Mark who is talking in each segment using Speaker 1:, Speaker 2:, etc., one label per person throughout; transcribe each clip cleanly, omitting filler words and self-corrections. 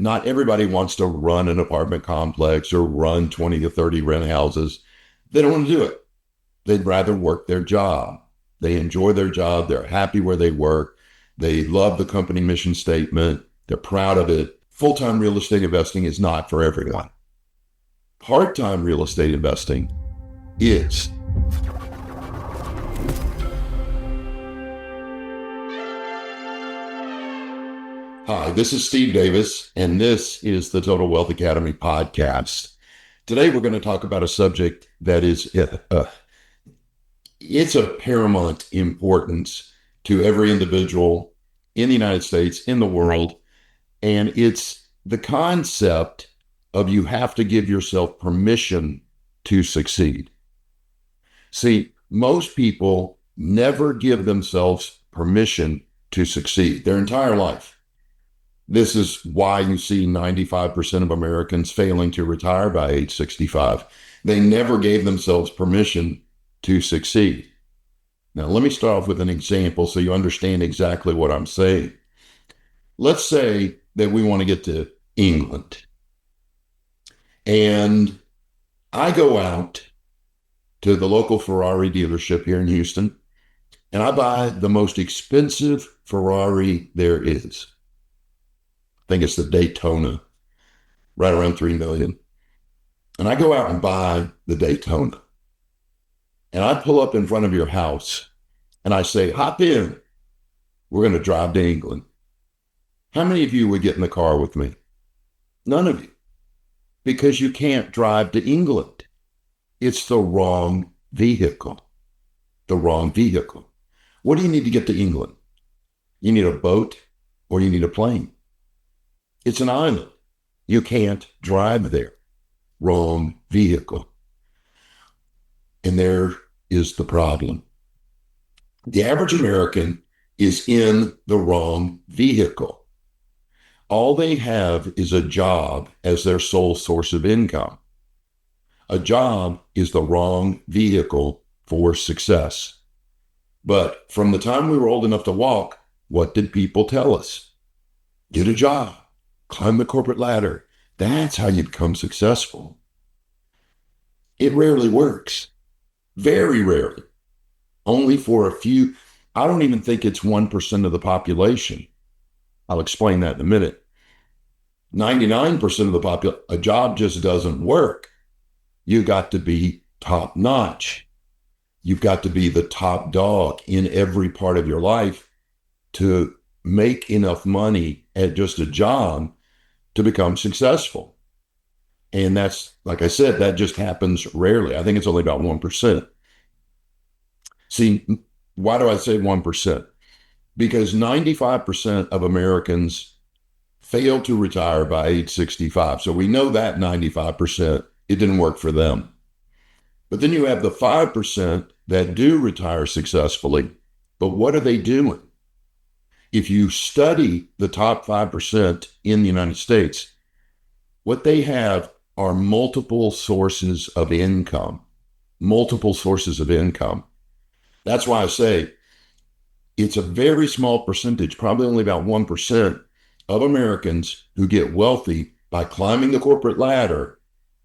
Speaker 1: Not everybody wants to run an apartment complex or run 20 to 30 rent houses. They don't want to do it. They'd rather work their job. They enjoy their job. They're happy where they work. They love the company mission statement. They're proud of it. Full-time real estate investing is not for everyone. Part-time real estate investing is. Hi, this is Steve Davis, and this is the Total Wealth Academy podcast. Today, we're going to talk about a subject that is it's of paramount importance to every individual in the United States, in the world, and it's the concept of you have to give yourself permission to succeed. See, most people never give themselves permission to succeed their entire life. This is why you see 95% of Americans failing to retire by age 65. They never gave themselves permission to succeed. Now, let me start off with an example so you understand exactly what I'm saying. Let's say that we want to get to England. And I go out to the local Ferrari dealership here in Houston, and I buy the most expensive Ferrari there is. I think it's the Daytona, right around $3 million. And I go out and buy the Daytona. And I pull up in front of your house and I say, hop in. We're going to drive to England. How many of you would get in the car with me? None of you. Because you can't drive to England. It's the wrong vehicle. The wrong vehicle. What do you need to get to England? You need a boat or you need a plane. It's an island. You can't drive there. Wrong vehicle. And there is the problem. The average American is in the wrong vehicle. All they have is a job as their sole source of income. A job is the wrong vehicle for success. But from the time we were old enough to walk, what did people tell us? Get a job. Climb the corporate ladder. That's how you become successful. It rarely works. Very rarely. Only for a few. I don't even think it's 1% of the population. I'll explain that in a minute. 99% of the population, a job just doesn't work. You got to be top notch. You've got to be the top dog in every part of your life to make enough money at just a job to become successful. And that's, like I said, that just happens rarely. I think it's only about 1%. See, why do I say 1%? Because 95% of Americans fail to retire by age 65. So we know that 95%, it didn't work for them. But then you have the 5% that do retire successfully. But what are they doing? If you study the top 5% in the United States, what they have are multiple sources of income. Multiple sources of income. That's why I say it's a very small percentage, probably only about 1% of Americans who get wealthy by climbing the corporate ladder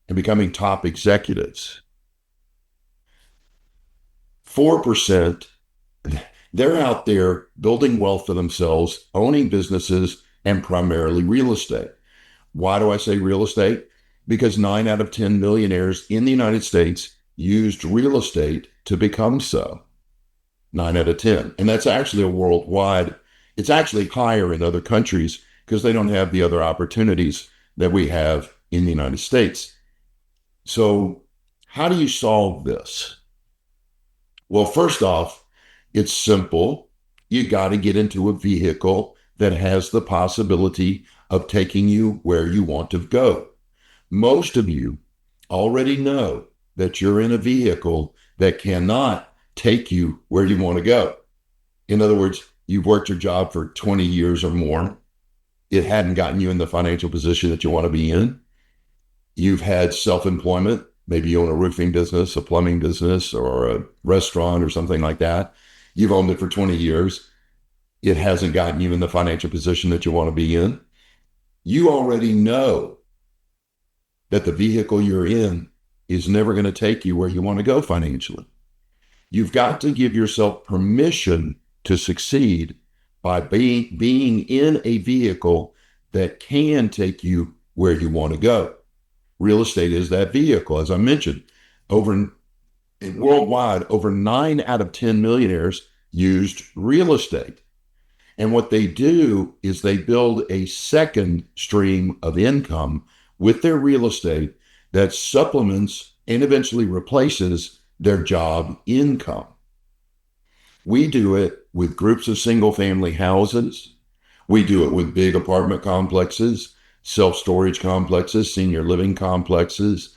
Speaker 1: and becoming top executives. 4%, they're out there building wealth for themselves, owning businesses, and primarily real estate. Why do I say real estate? Because 9 out of 10 millionaires in the United States used real estate to become so. 9 out of 10. And that's actually a worldwide, it's actually higher in other countries because they don't have the other opportunities that we have in the United States. So how do you solve this? Well, first off, it's simple. You got to get into a vehicle that has the possibility of taking you where you want to go. Most of you already know that you're in a vehicle that cannot take you where you want to go. In other words, you've worked your job for 20 years or more. It hadn't gotten you in the financial position that you want to be in. You've had self-employment. Maybe you own a roofing business, a plumbing business, or a restaurant or something like that. You've owned it for 20 years. It hasn't gotten you in the financial position that you want to be in. You already know that the vehicle you're in is never going to take you where you want to go financially. You've got to give yourself permission to succeed by being in a vehicle that can take you where you want to go. Real estate is that vehicle. As I mentioned, over worldwide, over 9 out of 10 millionaires used real estate. And what they do is they build a second stream of income with their real estate that supplements and eventually replaces their job income. We do it with groups of single family houses. We do it with big apartment complexes, self storage complexes, senior living complexes,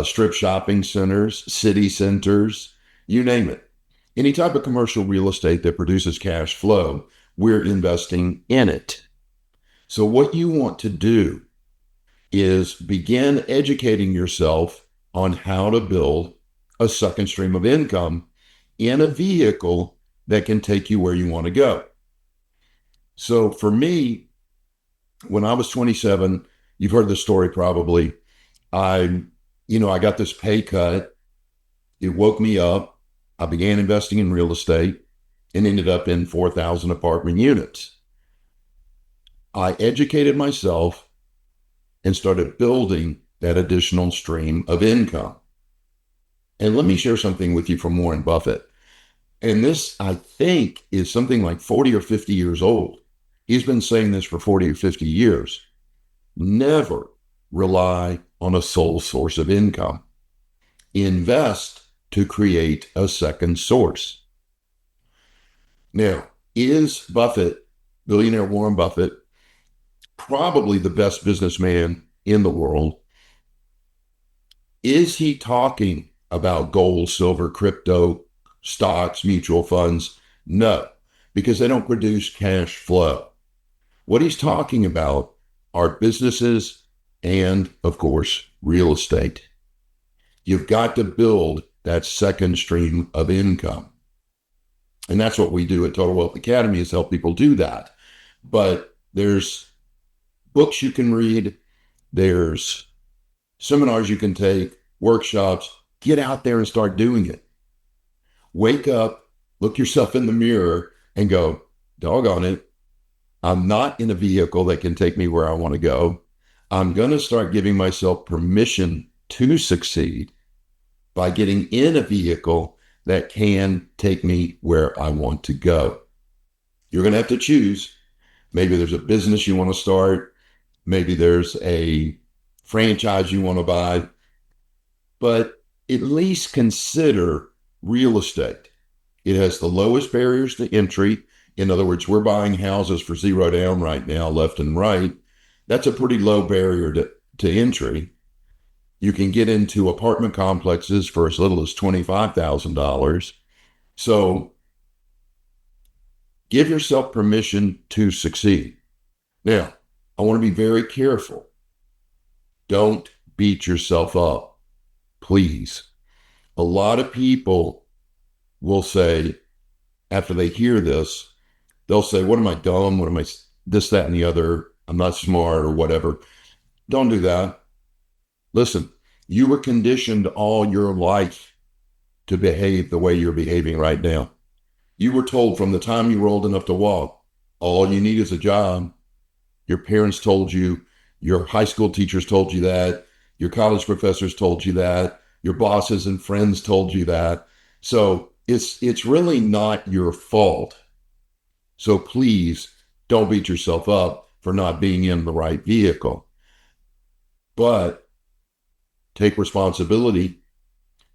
Speaker 1: strip shopping centers, city centers, you name it. Any type of commercial real estate that produces cash flow, we're investing in it. So, what you want to do is begin educating yourself on how to build a second stream of income in a vehicle that can take you where you want to go. So, for me, when I was 27, you've heard the story probably. I got this pay cut. It woke me up. I began investing in real estate and ended up in 4,000 apartment units. I educated myself and started building that additional stream of income. And let me share something with you from Warren Buffett. And this, I think, is something like 40 or 50 years old. He's been saying this for 40 or 50 years. Never rely on a sole source of income. Invest to create a second source. Now, is Buffett, billionaire Warren Buffett, probably the best businessman in the world? Is he talking about gold, silver, crypto, stocks, mutual funds? No, because they don't produce cash flow. What he's talking about are businesses and, of course, real estate. You've got to build that second stream of income. And that's what we do at Total Wealth Academy, is help people do that. But there's books you can read, there's seminars you can take, workshops. Get out there and start doing it. Wake up, look yourself in the mirror and go, doggone it, I'm not in a vehicle that can take me where I want to go. I'm going to start giving myself permission to succeed by getting in a vehicle that can take me where I want to go. You're going to have to choose. Maybe there's a business you want to start. Maybe there's a franchise you want to buy. But at least consider real estate. It has the lowest barriers to entry. In other words, we're buying houses for zero down right now, left and right. That's a pretty low barrier to entry. You can get into apartment complexes for as little as $25,000. So give yourself permission to succeed. Now, I want to be very careful. Don't beat yourself up, please. A lot of people will say, after they hear this, they'll say, what am I, dumb? What am I, this, that, and the other? I'm not smart or whatever. Don't do that. Listen, you were conditioned all your life to behave the way you're behaving right now. You were told from the time you were old enough to walk, all you need is a job. Your parents told you, your high school teachers told you that, your college professors told you that, your bosses and friends told you that. So it's really not your fault. So please don't beat yourself up for not being in the right vehicle. But take responsibility.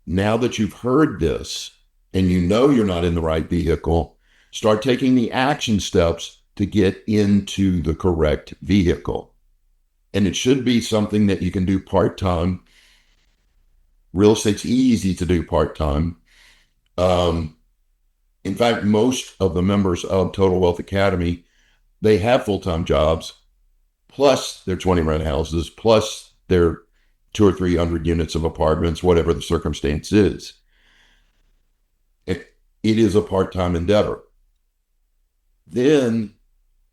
Speaker 1: Now that you've heard this and you know you're not in the right vehicle, start taking the action steps to get into the correct vehicle. And it should be something that you can do part-time. Real estate's easy to do part-time. In fact, most of the members of Total Wealth Academy, they have full-time jobs, plus their 20 rent houses, plus their 200 or 300 units of apartments, whatever the circumstance is. It is a part-time endeavor. Then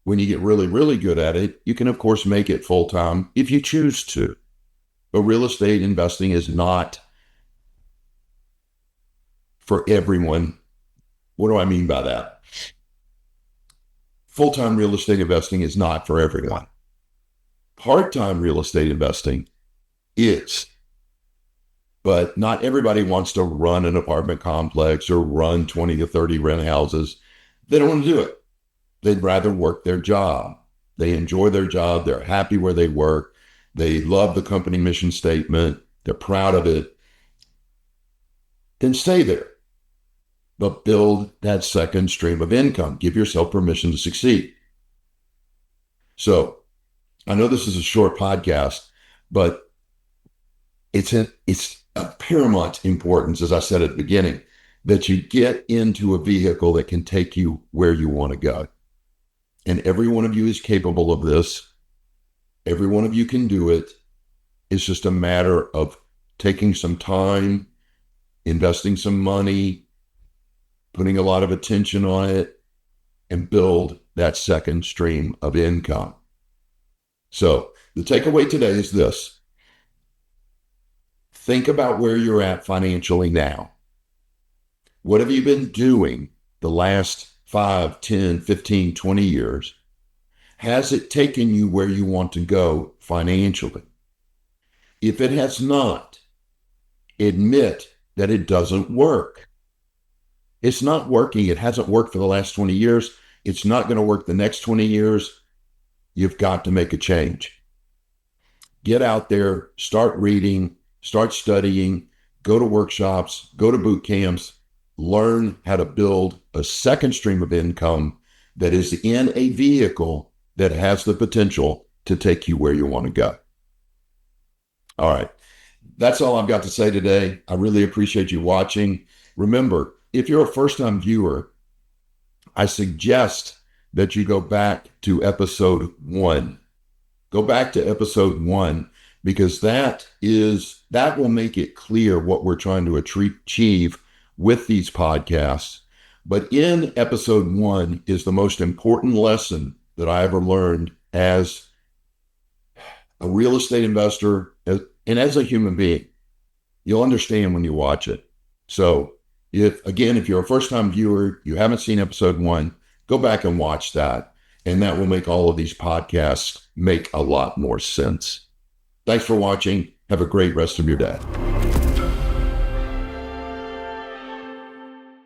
Speaker 1: When you get really, really good at it, you can, of course, make it full-time if you choose to. But real estate investing is not for everyone. What do I mean by that? Full-time real estate investing is not for everyone. Part-time real estate investing is. But not everybody wants to run an apartment complex or run 20 to 30 rent houses. They don't want to do it. They'd rather work their job. They enjoy their job. They're happy where they work. They love the company mission statement. They're proud of it. Then stay there. But build that second stream of income. Give yourself permission to succeed. So I know this is a short podcast, but it's of paramount importance, as I said at the beginning, that you get into a vehicle that can take you where you want to go. And every one of you is capable of this. Every one of you can do it. It's just a matter of taking some time, investing some money, putting a lot of attention on it, and build that second stream of income. So the takeaway today is this. Think about where you're at financially now. What have you been doing the last 5, 10, 15, 20 years? Has it taken you where you want to go financially? If it has not, admit that it doesn't work. It's not working. It hasn't worked for the last 20 years. It's not going to work the next 20 years. You've got to make a change. Get out there, start reading, start studying, go to workshops, go to boot camps, learn how to build a second stream of income that is in a vehicle that has the potential to take you where you want to go. All right. That's all I've got to say today. I really appreciate you watching. Remember, if you're a first-time viewer, I suggest that you go back to episode 1. Go back to episode 1, because that will make it clear what we're trying to achieve with these podcasts. But in episode 1 is the most important lesson that I ever learned as a real estate investor and as a human being. You'll understand when you watch it. So if you're a first-time viewer, you haven't seen episode 1, go back and watch that. And that will make all of these podcasts make a lot more sense. Thanks for watching. Have a great rest of your day.